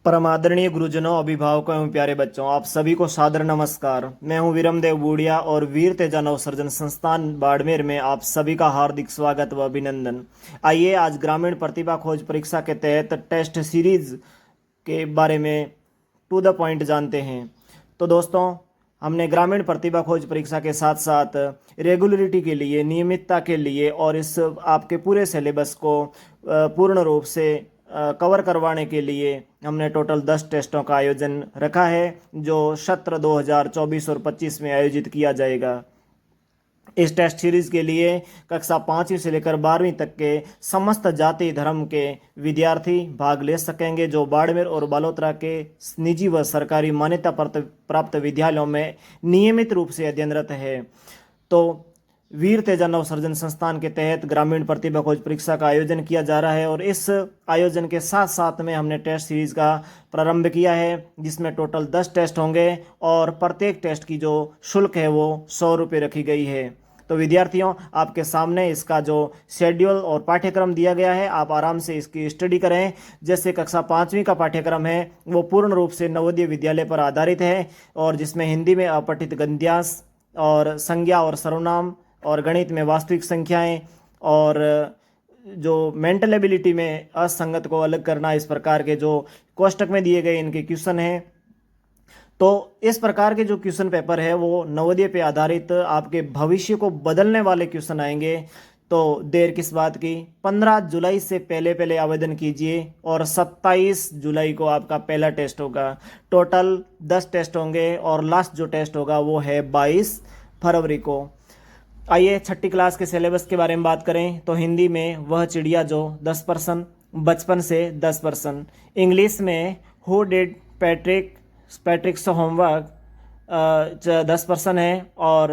परम आदरणीय गुरुजनों, अभिभावकों एवं प्यारे बच्चों, आप सभी को सादर नमस्कार। मैं हूं वीरमदेव बूढ़िया और वीर तेजा नवसर्जन संस्थान बाड़मेर में आप सभी का हार्दिक स्वागत व अभिनंदन। आइए आज ग्रामीण प्रतिभा खोज परीक्षा के तहत टेस्ट सीरीज के बारे में टू द पॉइंट जानते हैं। तो दोस्तों, हमने ग्रामीण प्रतिभा खोज परीक्षा के साथ साथ रेगुलरिटी के लिए, नियमितता के लिए और इस आपके पूरे सिलेबस को पूर्ण रूप से कवर करवाने के लिए हमने टोटल 10 टेस्टों का आयोजन रखा है, जो सत्र 2024 और 25 में आयोजित किया जाएगा। इस टेस्ट सीरीज के लिए कक्षा 5वीं से लेकर 12वीं तक के समस्त जाति धर्म के विद्यार्थी भाग ले सकेंगे, जो बाड़मेर और बालोतरा के निजी व सरकारी मान्यता प्राप्त विद्यालयों में नियमित रूप से अध्ययनरत है। तो वीर तेजा नवसर्जन संस्थान के तहत ग्रामीण प्रतिभा खोज परीक्षा का आयोजन किया जा रहा है और इस आयोजन के साथ साथ में हमने टेस्ट सीरीज का प्रारंभ किया है, जिसमें टोटल 10 टेस्ट होंगे और प्रत्येक टेस्ट की जो शुल्क है वो 100 रुपये रखी गई है। तो विद्यार्थियों, आपके सामने इसका जो शेड्यूल और पाठ्यक्रम दिया गया है, आप आराम से इसकी स्टडी करें। जैसे कक्षा 5वीं का पाठ्यक्रम है वो पूर्ण रूप से नवोदय विद्यालय पर आधारित है और जिसमें हिंदी में अपठित गद्यांश और संज्ञा और सर्वनाम और गणित में वास्तविक संख्याएं और जो मेंटल एबिलिटी में असंगत को अलग करना, इस प्रकार के जो कोष्टक में दिए गए इनके क्वेश्चन हैं। तो इस प्रकार के जो क्वेश्चन पेपर है वो नवोदय पे आधारित आपके भविष्य को बदलने वाले क्वेश्चन आएंगे। तो देर किस बात की, 15 जुलाई से पहले पहले आवेदन कीजिए और 27 जुलाई को आपका पहला टेस्ट होगा। टोटल 10 टेस्ट होंगे और लास्ट जो टेस्ट होगा वो है 22 फरवरी को। आइए छठी क्लास के सिलेबस के बारे में बात करें तो हिंदी में वह चिड़िया जो 10%, बचपन से 10%। इंग्लिश में हु डिड पैट्रिक्स होमवर्क 10% है और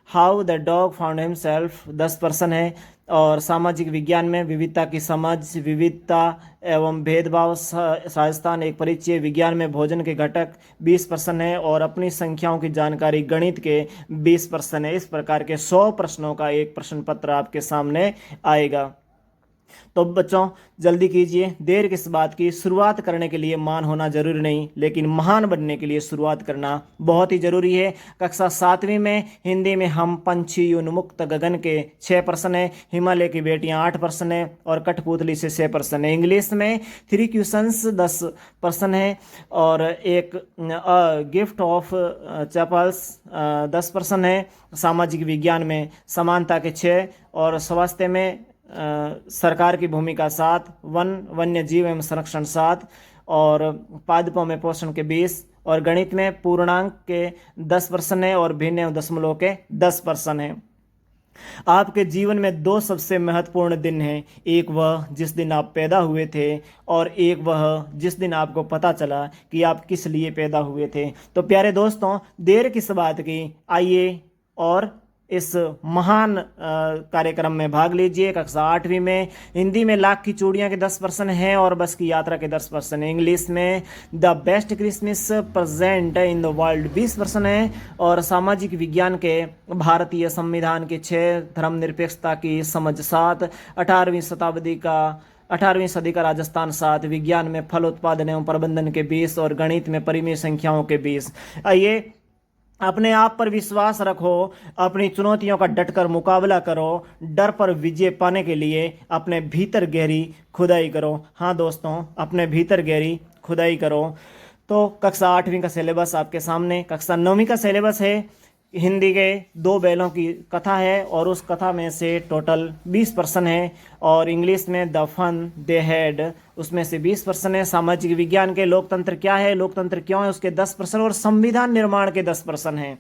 how the dog found himself 10% है। और सामाजिक विज्ञान में विविधता की समझ, विविधता एवं भेदभाव, राजस्थान एक परिचय, विज्ञान में भोजन के घटक 20% है और अपनी संख्याओं की जानकारी गणित के 20% है। इस प्रकार के 100 प्रश्नों का एक प्रश्न पत्र आपके सामने आएगा। तो बच्चों, जल्दी कीजिए, देर किस बात की। शुरुआत करने के लिए महान होना जरूरी नहीं, लेकिन महान बनने के लिए शुरुआत करना बहुत ही जरूरी है। कक्षा 7वीं में हिंदी में हम पंछी उन्मुक्त गगन के 6% है, हिमालय की बेटियां 8% है और कठपुतली से 6% है। इंग्लिश में 3 क्वेश्चंस 10% है और एक गिफ्ट ऑफ चैपल्स 10% है। सामाजिक विज्ञान में समानता के 6 और स्वास्थ्य में सरकार की भूमिका 7, वन्य जीव एवं संरक्षण 7 और पादपों में पोषण के 20 और गणित में पूर्णांक के 10% है और भिन्न एवं दशमलव के 10% है। आपके जीवन में 2 सबसे महत्वपूर्ण दिन हैं, एक वह जिस दिन आप पैदा हुए थे और एक वह जिस दिन आपको पता चला कि आप किस लिए पैदा हुए थे। तो प्यारे दोस्तों, देर किस बात की, आइए और इस महान कार्यक्रम में भाग लीजिए। कक्षा 8वीं में हिंदी में लाख की चूड़ियां के 10% हैं और बस की यात्रा के 10% है। इंग्लिश में the best Christmas present in the world 20% है और सामाजिक विज्ञान के भारतीय संविधान के 6, धर्मनिरपेक्षता की समझ 7, 18वीं सदी का राजस्थान 7, विज्ञान में फल उत्पादन एवं प्रबंधन के 20 और गणित में परिमेय संख्याओं के 20। आइए, अपने आप पर विश्वास रखो, अपनी चुनौतियों का डटकर मुकाबला करो, डर पर विजय पाने के लिए अपने भीतर गहरी खुदाई करो। हाँ दोस्तों, अपने भीतर गहरी खुदाई करो। तो कक्षा 8वीं का सिलेबस आपके सामने। कक्षा 9वीं का सिलेबस है, हिंदी के 2 बैलों की कथा है और उस कथा में से टोटल 20% है और इंग्लिश में द फन दे हैड उसमें से 20% है। सामाजिक विज्ञान के लोकतंत्र क्या है, लोकतंत्र क्यों है, उसके 10% और संविधान निर्माण के 10% है।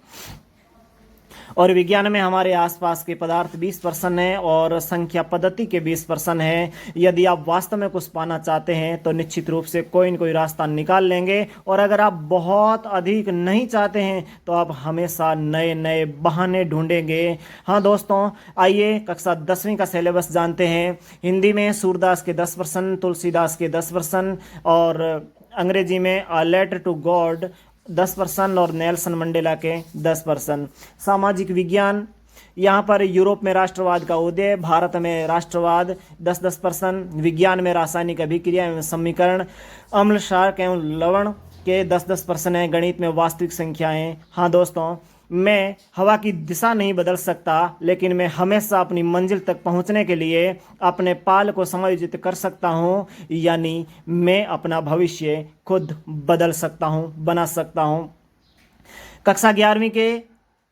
और विज्ञान में हमारे आसपास के पदार्थ 20% है और संख्या पद्धति के 20% है। यदि आप वास्तव में कुछ पाना चाहते हैं तो निश्चित रूप से कोई न कोई रास्ता निकाल लेंगे और अगर आप बहुत अधिक नहीं चाहते हैं तो आप हमेशा नए नए बहाने ढूंढेंगे। हाँ दोस्तों, आइए कक्षा 10वीं का सिलेबस जानते हैं। हिंदी में सूरदास के 10%, तुलसीदास के 10% और अंग्रेजी में अ लेटर टू गॉड 10% और नेल्सन मंडेला के 10%। सामाजिक विज्ञान यहाँ पर यूरोप में राष्ट्रवाद का उदय, भारत में राष्ट्रवाद 10-10%, विज्ञान में रासायनिक अभिक्रिया एवं समीकरण, अम्ल क्षारक एवं लवण के 10-10% है, गणित में वास्तविक संख्याएं। हाँ दोस्तों, मैं हवा की दिशा नहीं बदल सकता, लेकिन मैं हमेशा अपनी मंजिल तक पहुंचने के लिए अपने पाल को समायोजित कर सकता हूं, यानी मैं अपना भविष्य खुद बदल सकता हूं, बना सकता हूं। कक्षा 11वीं के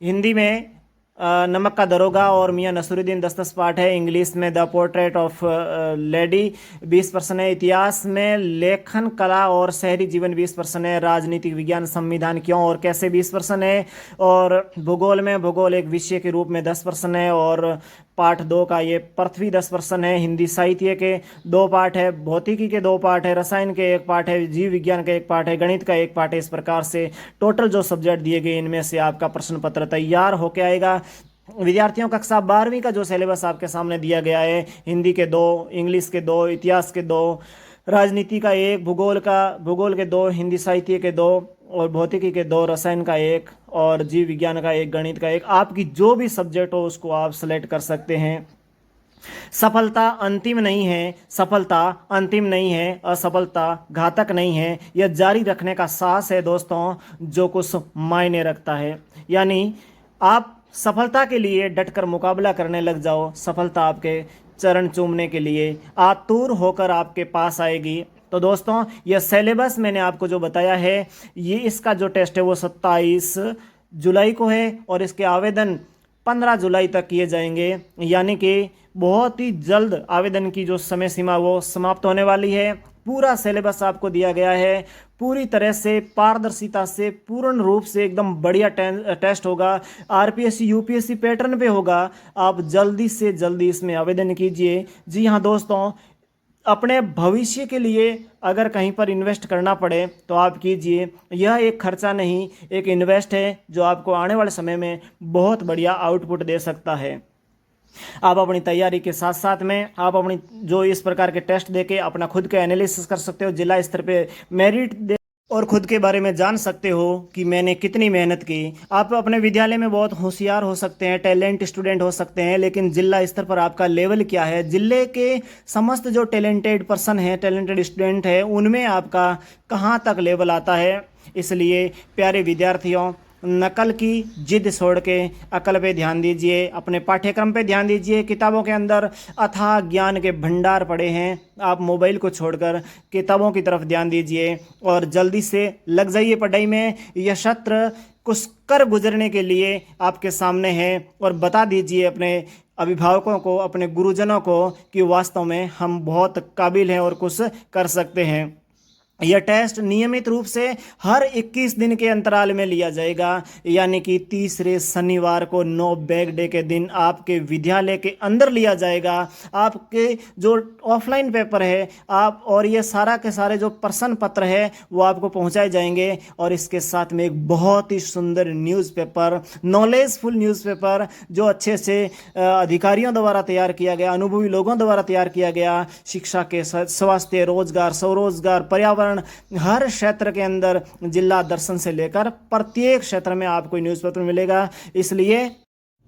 हिंदी में नमक का दरोगा और मियां नसरुद्दीन 10-10 पाठ है। इंग्लिश में द पोर्ट्रेट ऑफ लेडी 20% है। इतिहास में लेखन कला और शहरी जीवन 20% है। राजनीतिक विज्ञान संविधान क्यों और कैसे 20% है। और भूगोल में भूगोल एक विषय के रूप में 10% है। और पाठ 2 का ये पृथ्वी 10% है। हिंदी साहित्य के 2 पाठ है, भौतिकी के 2 पाठ है, रसायन के 1 पाठ है, जीव विज्ञान का 1 पाठ है, गणित का 1 पाठ है। इस प्रकार से टोटल जो सब्जेक्ट दिए गए इनमें से आपका प्रश्न पत्र तैयार होके आएगा। विद्यार्थियों, कक्षा 12वीं का जो सिलेबस आपके सामने दिया गया है, हिंदी के 2, इंग्लिश के 2, इतिहास के 2, राजनीति का 1, भूगोल के 2, हिंदी साहित्य के 2 और भौतिकी के 2, रसायन का 1 और जीव विज्ञान का 1, गणित का 1। आपकी जो भी सब्जेक्ट हो उसको आप सेलेक्ट कर सकते हैं। सफलता अंतिम नहीं है, सफलता अंतिम नहीं है, असफलता घातक नहीं है। यह जारी रखने का साहस है दोस्तों, जो कुछ मायने रखता है। यानी आप सफलता के लिए डटकर मुकाबला करने लग जाओ, सफलता आपके चरण चूमने के लिए आतुर होकर आपके पास आएगी। तो दोस्तों, यह सिलेबस मैंने आपको जो बताया है, ये इसका जो टेस्ट है वो 27 जुलाई को है और इसके आवेदन 15 जुलाई तक किए जाएंगे। यानी कि बहुत ही जल्द आवेदन की जो समय सीमा वो समाप्त होने वाली है। पूरा सिलेबस आपको दिया गया है, पूरी तरह से पारदर्शिता से, पूर्ण रूप से एकदम बढ़िया टेस्ट होगा। आरपीएससी यूपीएससी पैटर्न पे होगा। आप जल्दी से जल्दी इसमें आवेदन कीजिए। जी हाँ दोस्तों, अपने भविष्य के लिए अगर कहीं पर इन्वेस्ट करना पड़े तो आप कीजिए। यह एक खर्चा नहीं, एक इन्वेस्ट है जो आपको आने वाले समय में बहुत बढ़िया आउटपुट दे सकता है। आप अपनी तैयारी के साथ साथ में आप अपनी जो इस प्रकार के टेस्ट देके अपना खुद का एनालिसिस कर सकते हो, जिला स्तर पे मेरिट दे और खुद के बारे में जान सकते हो कि मैंने कितनी मेहनत की। आप अपने विद्यालय में बहुत होशियार हो सकते हैं, टैलेंट स्टूडेंट हो सकते हैं, लेकिन जिला स्तर पर आपका लेवल क्या है, जिले के समस्त जो टैलेंटेड पर्सन हैं, टैलेंटेड स्टूडेंट है, उनमें आपका कहाँ तक लेवल आता है। इसलिए प्यारे विद्यार्थियों, नकल की जिद छोड़ के अकल पे ध्यान दीजिए, अपने पाठ्यक्रम पे ध्यान दीजिए। किताबों के अंदर अथाह ज्ञान के भंडार पड़े हैं, आप मोबाइल को छोड़कर किताबों की तरफ ध्यान दीजिए और जल्दी से लग जाइए पढ़ाई में। यह सत्र कुछ कर गुजरने के लिए आपके सामने है और बता दीजिए अपने अभिभावकों को, अपने गुरुजनों को कि वास्तव में हम बहुत काबिल हैं और कुछ कर सकते हैं। यह टेस्ट नियमित रूप से हर 21 दिन के अंतराल में लिया जाएगा। यानी कि तीसरे शनिवार को नो बैग डे के दिन आपके विद्यालय के अंदर लिया जाएगा। आपके जो ऑफलाइन पेपर है आप और ये सारा के सारे जो प्रश्न पत्र है वो आपको पहुंचाए जाएंगे। और इसके साथ में एक बहुत ही सुंदर न्यूज़पेपर, नॉलेजफुल न्यूज़पेपर जो अच्छे से अधिकारियों द्वारा तैयार किया गया, अनुभवी लोगों द्वारा तैयार किया गया। शिक्षा के स्वास्थ्य, रोजगार, स्वरोजगार, पर्यावरण, हर क्षेत्र के अंदर जिला दर्शन से लेकर प्रत्येक क्षेत्र में आपको न्यूज़पेपर मिलेगा। इसलिए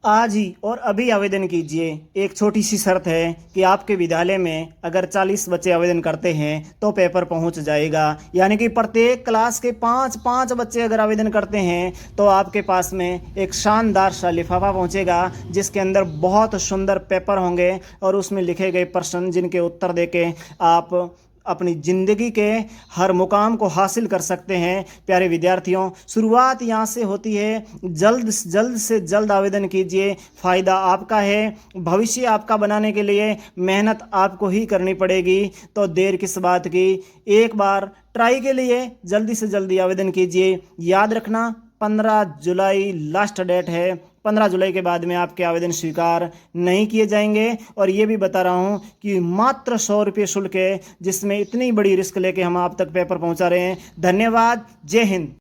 आज ही और अभी आवेदन कीजिए। एक छोटी सी शर्त है कि आपके विद्यालय में अगर 40 बच्चे आवेदन करते हैं तो पेपर पहुंच जाएगा। यानी कि प्रत्येक क्लास के 5-5 बच्चे अगर आवेदन करते हैं तो आपके पास में एक शानदार सा लिफाफा पहुंचेगा जिसके अंदर बहुत सुंदर पेपर होंगे और उसमें लिखे गए प्रश्न जिनके उत्तर देके आप अपनी ज़िंदगी के हर मुकाम को हासिल कर सकते हैं। प्यारे विद्यार्थियों, शुरुआत यहाँ से होती है। जल्द से जल्द आवेदन कीजिए, फ़ायदा आपका है। भविष्य आपका बनाने के लिए मेहनत आपको ही करनी पड़ेगी, तो देर किस बात की। एक बार ट्राई के लिए जल्दी से जल्दी आवेदन कीजिए। याद रखना 15 जुलाई लास्ट डेट है। 15 जुलाई के बाद में आपके आवेदन स्वीकार नहीं किए जाएंगे। और ये भी बता रहा हूँ कि मात्र 100 रुपये शुल्क है जिसमें इतनी बड़ी रिस्क लेके हम आप तक पेपर पहुँचा रहे हैं। धन्यवाद। जय हिंद।